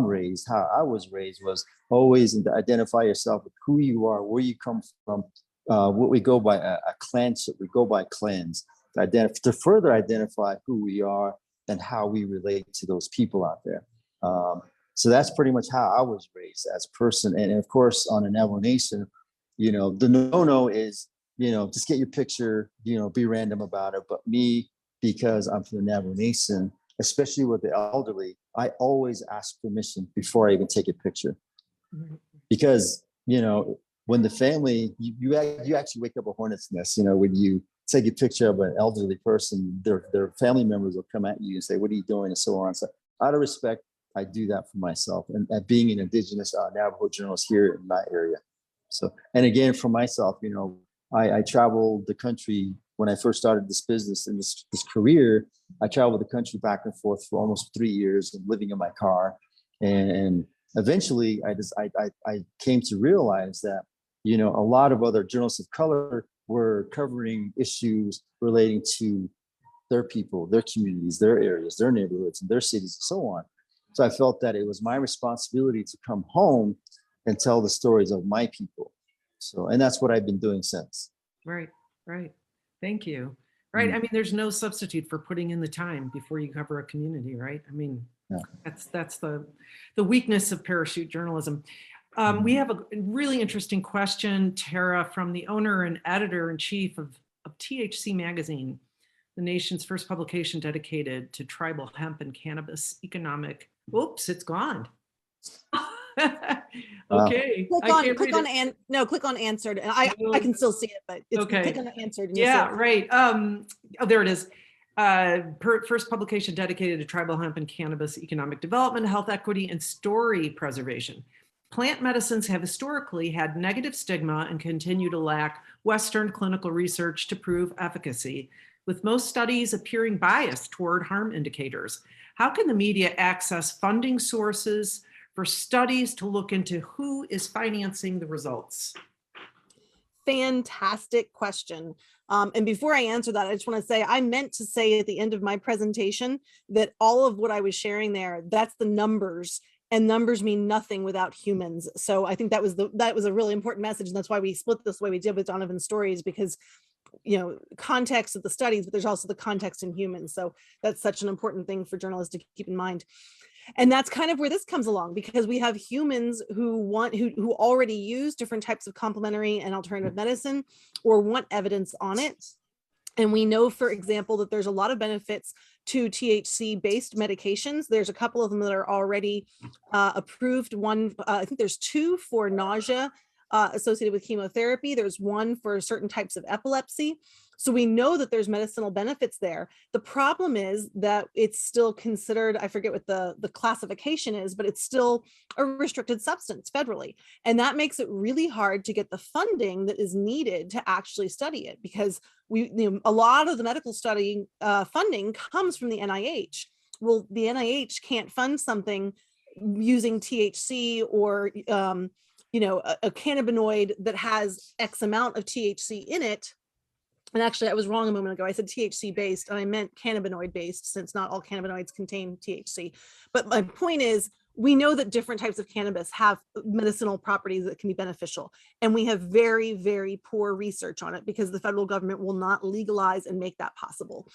was raised was always to identify yourself with who you are, where you come from. What we go by a clanship, we go by clans to further identify who we are and how we relate to those people out there. So that's pretty much how I was raised as a person. And of course, on the Navajo Nation, the no is, just get your picture, be random about it. But me, because I'm from the Navajo Nation, especially with the elderly, I always ask permission before I even take a picture. Because, when the family, you actually wake up a hornet's nest, when you take a picture of an elderly person, their family members will come at you and say, what are you doing? And so on. So out of respect, I do that for myself, and being an indigenous Navajo journalist here in my area. So, and again, for myself, I traveled the country when I first started this business and this career. I traveled the country back and forth for almost 3 years and living in my car. And eventually I came to realize that, a lot of other journalists of color were covering issues relating to their people, their communities, their areas, their neighborhoods, and their cities, and so on. So I felt that it was my responsibility to come home and tell the stories of my people. So, and that's what I've been doing since. Right. Thank you. Right. I mean, there's no substitute for putting in the time before you cover a community, right? I mean, that's the weakness of parachute journalism. We have a really interesting question, Tara, from the owner and editor-in-chief of THC Magazine, the nation's first publication dedicated to tribal hemp and cannabis economic. Oops, it's gone. Okay. Click on answered. And I can still see it, but it's okay. Click on answered. And Right. Oh, there it is. First publication dedicated to tribal hemp and cannabis economic development, health equity, and story preservation. Plant medicines have historically had negative stigma and continue to lack Western clinical research to prove efficacy, with most studies appearing biased toward harm indicators. How can the media access funding sources for studies to look into who is financing the results? Fantastic question. And before I answer that, I just want to say, I meant to say at the end of my presentation that all of what I was sharing there, that's the numbers, and numbers mean nothing without humans. So I think that was a really important message. And that's why we split this the way we did with Donovan's stories, because context of the studies, but there's also the context in humans. So that's such an important thing for journalists to keep in mind. And that's kind of where this comes along, because we have humans who already use different types of complementary and alternative medicine or want evidence on it. And we know, for example, that there's a lot of benefits to THC-based medications. There's a couple of them that are already approved. One, I think there's 2 for nausea associated with chemotherapy. There's 1 for certain types of epilepsy. So we know that there's medicinal benefits there. The problem is that it's still considered, I forget what the classification is, but it's still a restricted substance federally. And that makes it really hard to get the funding that is needed to actually study it, because a lot of the medical study funding comes from the NIH. Well, the NIH can't fund something using THC or a cannabinoid that has X amount of THC in it. And actually, I was wrong a moment ago. I said THC based, and I meant cannabinoid based, since not all cannabinoids contain THC. But my point is, we know that different types of cannabis have medicinal properties that can be beneficial. And we have very, very poor research on it because the federal government will not legalize and make that possible.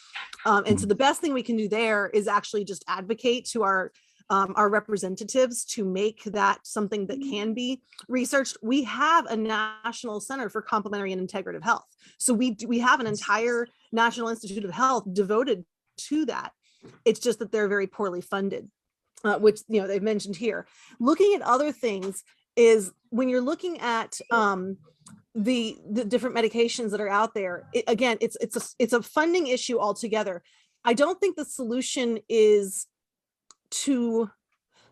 And so the best thing we can do there is actually just advocate to our representatives to make that something that can be researched. We have a National Center for Complementary and Integrative Health. So we have an entire National Institute of Health devoted to that. It's just that they're very poorly funded, which, you know, they've mentioned here. Looking at other things is when you're looking at the different medications that are out there, again, it's a funding issue altogether. I don't think the solution is to,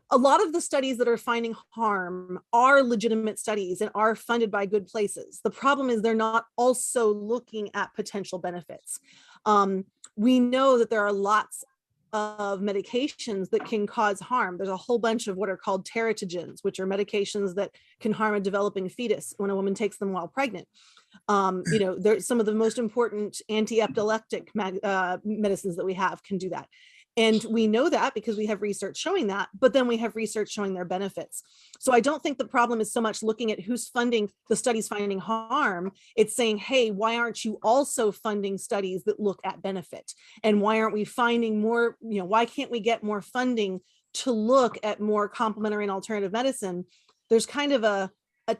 a lot of the studies that are finding harm are legitimate studies and are funded by good places. The problem is they're not also looking at potential benefits. We know that there are lots of medications that can cause harm. There's a whole bunch of what are called teratogens, which are medications that can harm a developing fetus when a woman takes them while pregnant. You know, there's some of the most important anti-epileptic medicines that we have can do that. And we know that because we have research showing that, but then we have research showing their benefits. So I don't think the problem is so much looking at who's funding the studies finding harm. It's saying, hey, why aren't you also funding studies that look at benefit? And why aren't we finding more, you know, why can't we get more funding to look at more complementary and alternative medicine? There's kind of a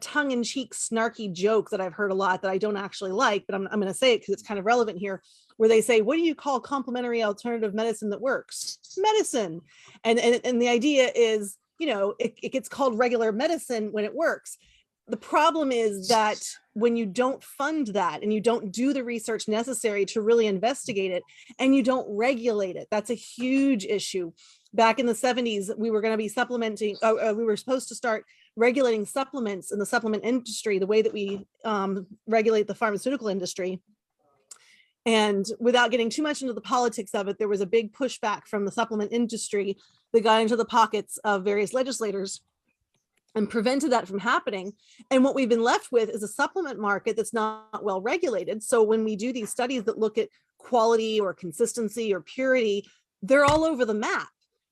tongue-in-cheek snarky joke that I've heard a lot that I don't actually like, but I'm going to say it because it's kind of relevant here, where they say, what do you call complementary alternative medicine that works? Medicine. And the idea is, you know, it gets called regular medicine when it works. The problem is that when you don't fund that and you don't do the research necessary to really investigate it and you don't regulate it, that's a huge issue. Back in the 70s, we were going to be supplementing, we were supposed to start regulating supplements in the supplement industry, the way that we regulate the pharmaceutical industry. And without getting too much into the politics of it, there was a big pushback from the supplement industry that got into the pockets of various legislators and prevented that from happening. And what we've been left with is a supplement market that's not well regulated. So when we do these studies that look at quality or consistency or purity, they're all over the map.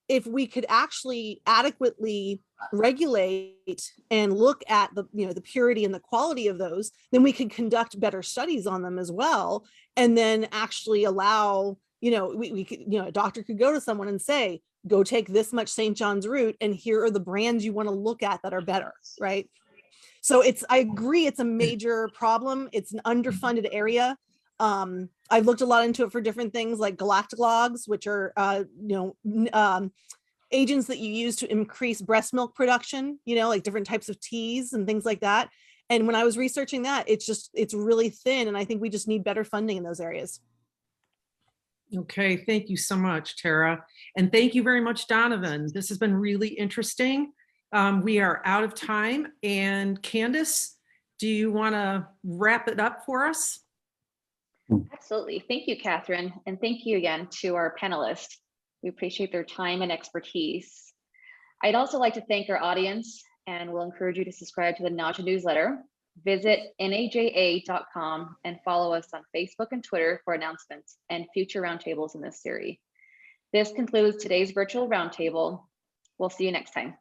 If we could actually adequately regulate and look at the, you know, the purity and the quality of those, then we could conduct better studies on them as well. And then actually allow, you know, we could, you know, a doctor could go to someone and say, go take this much St. John's root, and here are the brands you want to look at that are better, right? So I agree, it's a major problem. It's an underfunded area. I've looked a lot into it for different things like galactalogs, which are, agents that you use to increase breast milk production, you know, like different types of teas and things like that. And when I was researching that, it's really thin. And I think we just need better funding in those areas. Okay, thank you so much, Tara. And thank you very much, Donovan. This has been really interesting. We are out of time. And Candace, do you want to wrap it up for us? Absolutely. Thank you, Catherine. And thank you again to our panelists. We appreciate their time and expertise. I'd also like to thank our audience, and we'll encourage you to subscribe to the NAJA newsletter. Visit naja.com and follow us on Facebook and Twitter for announcements and future roundtables in this series. This concludes today's virtual roundtable. We'll see you next time.